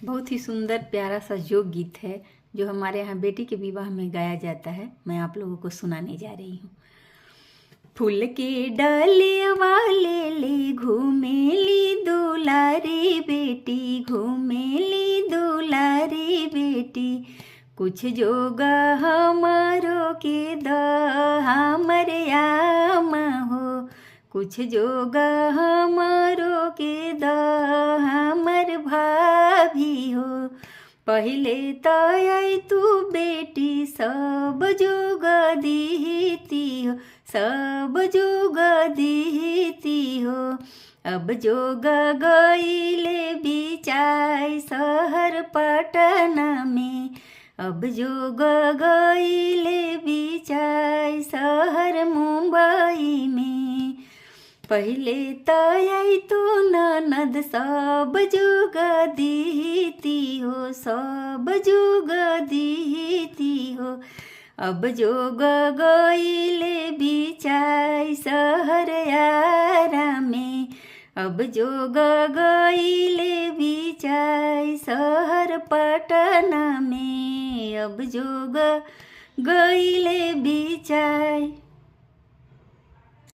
बहुत ही सुंदर प्यारा सा जोक गीत है जो हमारे यहाँ बेटी के विवाह में गाया जाता है। मैं आप लोगों को सुनाने जा रही हूँ। फूल के डाले वाले ले घूमेली दुलारी बेटी, घूमेली दुलारी बेटी। कुछ जोग हमारो के द हमरे आमा हो, कुछ जोग हमारो के द हमर भाभी हो। पहले तो आई तू बेटी सब जोग दीती हो, सब जोग दीती हो। अब जोग गईले बिचाई शहर पटना में, अब जोग गईले बिचाई शहर मुंबई में। पहले तो आई तू ननद सब जोग दीती हो, सब जोग दीती हो। अब जोग गईले बिचाई शहर यारा में, अब जोग गईले बिचाई शहर पटना में, अब जोग गईले बिचाई।